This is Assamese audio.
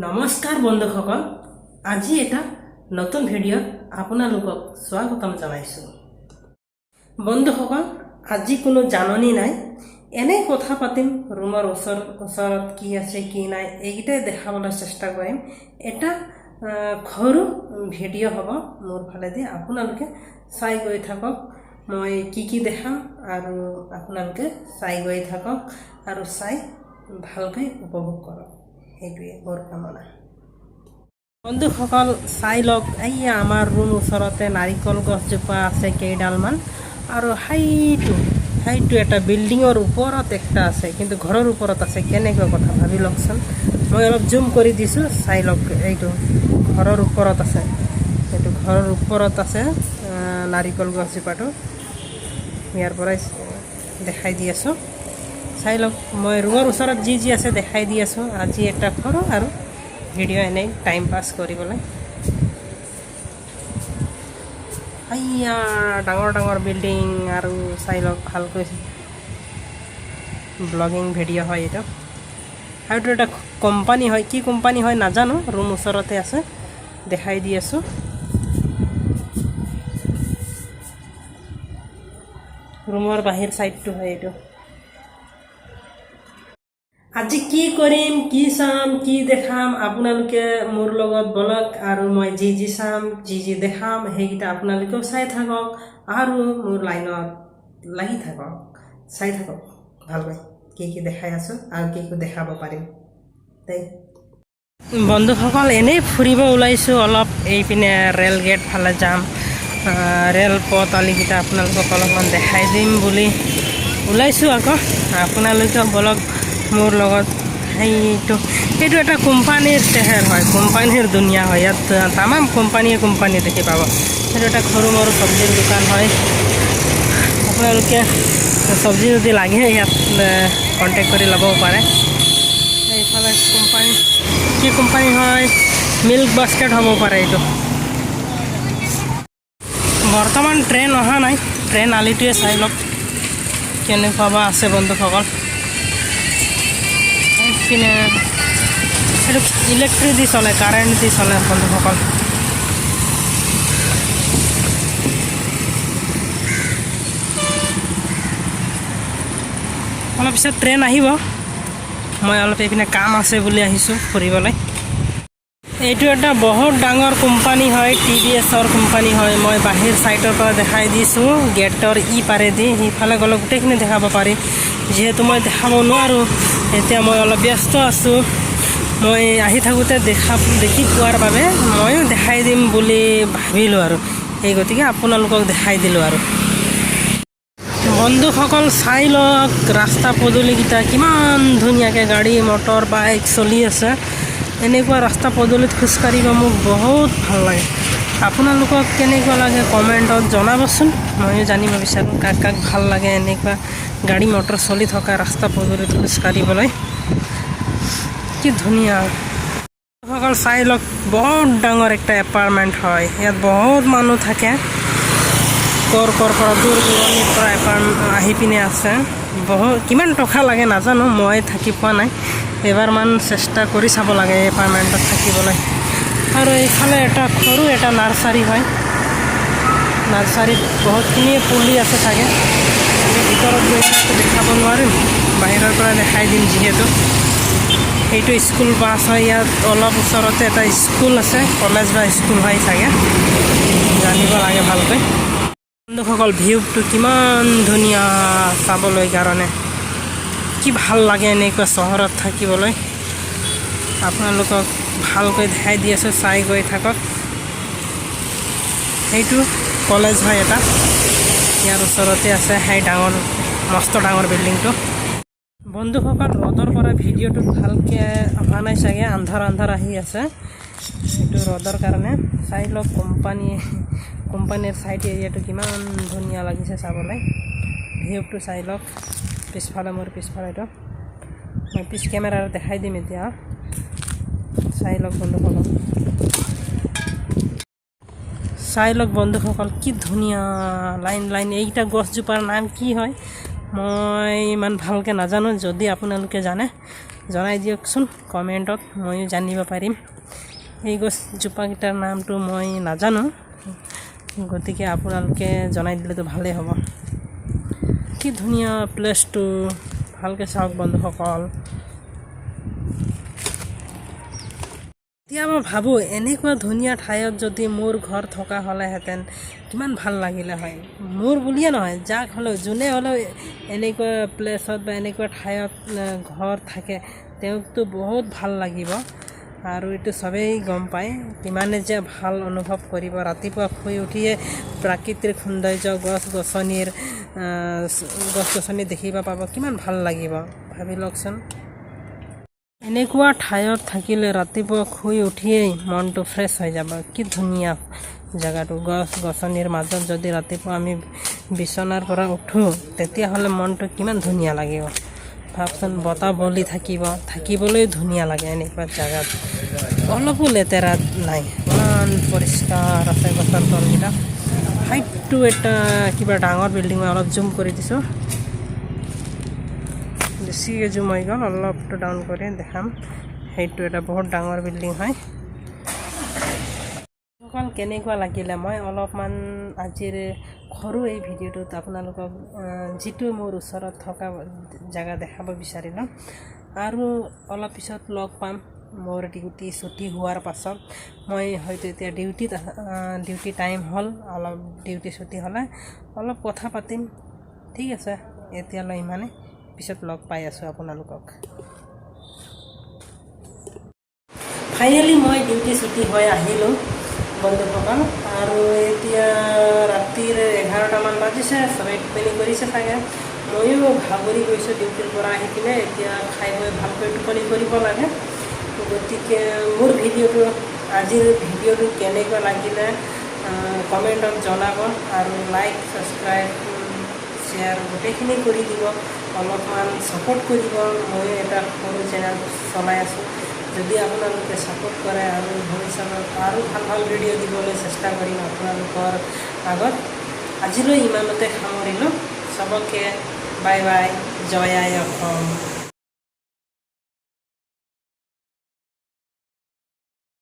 নমস্কাৰ বন্ধুসকল, আজি এটা নতুন ভিডিঅ'ত আপোনালোকক স্বাগতম জনাইছোঁ। বন্ধুসকল, আজি কোনো জাননী নাই, এনে কথা পাতিম। ৰুমৰ ওচৰত কি আছে কি নাই এইকেইটাই দেখাবলৈ চেষ্টা কৰিম। এটা সৰু ভিডিঅ' হ'ব মোৰ ফালেদি, আপোনালোকে চাই গৈ থাকক। মই কি দেখাম আৰু আপোনালোকে চাই গৈ থাকক আৰু চাই ভালকৈ উপভোগ কৰক, সেইটোৱে মোৰ কামনা। বন্ধুসকল চাই লওক, এইয়া আমাৰ ৰুম ওচৰতে নাৰিকল গছজোপা আছে কেইডালমান, আৰু সেইটো এটা বিল্ডিঙৰ ওপৰত একটা আছে, কিন্তু ঘৰৰ ওপৰত আছে। কেনেকুৱা কথা ভাবি লওকচোন। মই অলপ জুম কৰি দিছোঁ, চাই লওক। এইটো ঘৰৰ ওপৰত আছে, এইটো ঘৰৰ ওপৰত আছে নাৰিকল গছজোপাটো। ইয়াৰ পৰাই দেখাই দি আছোঁ, চাই লওক। মই ৰুমৰ ওচৰত যি আছে দেখাই দি আছোঁ। আজি এটা সৰু আৰু ভিডিঅ' এনেই টাইম পাছ কৰিবলৈ। এইয়া ডাঙৰ বিল্ডিং, আৰু চাই লওক ভালকৈ। ব্লগিং ভিডিঅ' হয় এইটো, আৰু এইটো এটা কোম্পানী হয়। কি কোম্পানী হয় নাজানো, ৰুম ওচৰতে আছে, দেখাই দি আছোঁ। ৰুমৰ বাহিৰ চাইডটো হয় এইটো। আজি কি কৰিম, কি চাম, কি দেখাম, আপোনালোকে মোৰ লগত বলক, আৰু মই যি চাম, যি দেখাম সেইকেইটা আপোনালোকেও চাই থাকক, আৰু মোৰ লাইনত লাগি থাকক, চাই থাকক ভালকৈ কি দেখাই আছোঁ আৰু কি দেখাব পাৰিম দেই। বন্ধুসকল এনেই ফুৰিব ওলাইছোঁ অলপ, এইপিনে ৰেল গেট ফালে যাম। ৰেলপথ আলিকেইটা আপোনালোকক অলপমান দেখাই দিম বুলি ওলাইছোঁ আকৌ। আপোনালোকে বলক মোৰ লগত। সেইটো এটা কোম্পানীৰ চেহেৰ হয়, কোম্পানীৰ দুনিয়া হয়। ইয়াত তামাম কোম্পানী দেখি পাব। সেইটো এটা সৰু মৰু চব্জিৰ দোকান হয়। আপোনালোকে চব্জি যদি লাগে ইয়াত কণ্টেক্ট কৰি ল'ব পাৰে। এইফালে কি কোম্পানী হয়, মিল্ক বাস্কেট হ'ব পাৰে এইটো। বৰ্তমান ট্ৰেইন অহা নাই, ট্ৰেইন আলিটোৱে চাই লওক কেনেকুৱা বা আছে বন্ধুসকল। এইপিনে এইটো ইলেক্ট্ৰিক দি চলে, কাৰেণ্ট দি চলে বন্ধুসকল। অলপ পিছত ট্ৰেইন আহিব। মই অলপ এইপিনে কাম আছে বুলি আহিছোঁ ফুৰিবলৈ। এইটো এটা বহুত ডাঙৰ কোম্পানী হয়, TVSৰ কোম্পানী হয়। মই বাহিৰ চাইডৰ পৰা দেখাই দিছোঁ, গেটৰ পাৰেদি। সিফালে গ'লে গোটেইখিনি দেখাব পাৰি, যিহেতু মই দেখাব নোৱাৰোঁ। এতিয়া মই অলপ ব্যস্ত আছোঁ। মই আহি থাকোঁতে দেখি পোৱাৰ বাবে ময়ো দেখাই দিম বুলি ভাবিলোঁ, আৰু সেই গতিকে আপোনালোকক দেখাই দিলোঁ। আৰু বন্ধুসকল চাই লওক ৰাস্তা পদূলিকেইটা কিমান ধুনীয়াকৈ গাড়ী মটৰ বাইক চলি আছে। এনেকুৱা ৰাস্তা পদূলিত খোজকাঢ়িব মোক বহুত ভাল লাগে। আপোনালোকক কেনেকুৱা লাগে কমেণ্টত জনাবচোন, ময়ো জানিব বিচাৰোঁ কাক ভাল লাগে এনেকুৱা গাড়ী মটৰ চলি থকা ৰাস্তা পদূলিত খোজকাঢ়িবলৈ। কি ধুনীয়া। সকল চাই লওক, বহুত ডাঙৰ একটা এপাৰ্টমেণ্ট হয়। ইয়াত বহুত মানুহ থাকে, কৰ পৰা দূৰ দূৰণিৰ পৰা আহি পিনে আছে। কিমান টকা লাগে নাজানো, মই থাকি পোৱা নাই। এবাৰমান চেষ্টা কৰি চাব লাগে এই এপাৰ্টমেণ্টত থাকিবলৈ। আৰু এইফালে এটা সৰু এটা নাৰ্চাৰী হয়। নাৰ্চাৰীত বহুতখিনি পুলি আছে চাগে। ভিতৰত গৈ দেখাব নোৱাৰিম, বাহিৰৰ পৰা দেখাই দিম যিহেতু। এইটো স্কুল বাছ হয়। ইয়াত অলপ ওচৰতে এটা স্কুল আছে, কলেজ বা স্কুল হয় চাগে, জানিব লাগে ভালকৈ। বন্ধুসকল ভিউটো কিমান ধুনীয়া চাবলৈ কাৰণে, কি ভাল লাগে এনেকুৱা চহৰত থাকিবলৈ। আপোনালোকক ভালকৈ দেখাই দি আছোঁ, চাই গৈ থাকক। সেইটো কলেজ হয় এটা, ইয়াৰ ওচৰতে আছে সেই মস্ত ডাঙৰ বিল্ডিংটো। বন্ধুসকল ৰ'দৰ পৰা ভিডিঅ'টো ভালকৈ অহা নাই চাগে, আন্ধাৰ আহি আছে। সেইটো ৰ'দৰ কাৰণে। চাই লওক কোম্পানীৰ চাইড এৰিয়াটো কিমান ধুনীয়া লাগিছে চাবলৈ। ভিউটো চাই লওক। মোৰ পিছফালেটো মই পিছ কেমেৰাৰে দেখাই দিম এতিয়া। চাই লওক বন্ধুসকল, কি ধুনীয়া লাইন। এইকেইটা গছজোপাৰ নাম কি হয় মই ইমান ভালকৈ নাজানো। যদি আপোনালোকে জানে জনাই দিয়কচোন কমেণ্টত, ময়ো জানিব পাৰিম। এই গছজোপাকেইটাৰ নামটো মই নাজানো, গতিকে আপোনালোকে জনাই দিলেতো ভালেই হ'ব। কি ধুনীয়া প্লেচটো, ভালকৈ চাওক বন্ধুসকল। এতিয়া মই ভাবোঁ এনেকুৱা ধুনীয়া ঠাইত যদি মোৰ ঘৰ থকা হ'লেহেঁতেন কিমান ভাল লাগিলে হয়। মোৰ বুলিয়ে নহয়, যাক হ'লেও যোনে হ'লেও এনেকুৱা প্লেচত বা এনেকুৱা ঠাইত ঘৰ থাকে তেওঁকতো বহুত ভাল লাগিব। আৰু এইটো চবেই গম পায়, কিমানে যে ভাল অনুভৱ কৰিব। ৰাতিপুৱা শুই উঠিয়ে প্ৰাকৃতিক সৌন্দৰ্য, গছ গছনি দেখিব পাব, কিমান ভাল লাগিব ভাবি লওকচোন। এনেকুৱা ঠাইত থাকিলে ৰাতিপুৱা শুই উঠিয়েই মনটো ফ্ৰেছ হৈ যাব। কি ধুনীয়া জেগাটো, গছনিৰ মাজত যদি ৰাতিপুৱা আমি বিচনাৰ পৰা উঠোঁ তেতিয়াহ'লে মনটো কিমান ধুনীয়া লাগিব ভাবচোন। বতাহ বলি থাকিবলৈ ধুনীয়া লাগে এনেকুৱা জেগাত। অলপো লেতেৰা নাই, ইমান পৰিষ্কাৰ আছে গছৰ তলকেইটা। হাইটটো এটা কিবা ডাঙৰ বিল্ডিং, মই অলপ জুম কৰি দিছোঁ, বেছিকৈ জুম হৈ গ'ল, অলপটো ডাউন কৰি দেখাম। সেইটো এটা বহুত ডাঙৰ বিল্ডিং হয়। অকল কেনেকুৱা লাগিলে, মই অলপমান আজিৰ সৰু এই ভিডিঅ'টোত আপোনালোকক যিটো মোৰ ওচৰত থকা জেগা দেখাব বিচাৰিলোঁ। আৰু অলপ পিছত লগ পাম মোৰ ডিউটি ছুটি হোৱাৰ পাছত। মই হয়তো এতিয়া ডিউটি টাইম হ'ল, অলপ ডিউটি ছুটি হ'লে অলপ কথা পাতিম। ঠিক আছে, এতিয়ালৈ ইমানে, পিছত লগ পাই আছোঁ আপোনালোকক। ফাইনেলি মই ডিউটি ছুটি হৈ আহিলোঁ বন্ধুসকল। আৰু এতিয়া ৰাতিৰ 11টামান বাজিছে, চবেই টোপনি কৰিছে চাগে। ময়ো ভাগৰি গৈছোঁ ডিউটিৰ পৰা আহি কিনে। এতিয়া খাই বৈ ভালকৈ টোপনি কৰিব লাগে। গতিকে মোৰ আজিৰ ভিডিঅ'টো কেনেকুৱা লাগিলে কমেণ্টত জনাব। আৰু লাইক, ছাবস্ক্ৰাইব, শ্বেয়াৰ গোটেইখিনি কৰি দিব, অলপমান ছাপোৰ্ট কৰিব। মই এটা সৰু চেনেল চলাই আছোঁ, যদি আপোনালোকে ছাপোৰ্ট কৰে আৰু ভৱিষ্যতত আৰু ভাল ভিডিঅ' দিবলৈ চেষ্টা কৰিম আপোনালোকৰ আগত। আজিলৈ ইমানতে সামৰিলোঁ। চবকে বাই বাই, জয় আই অসম।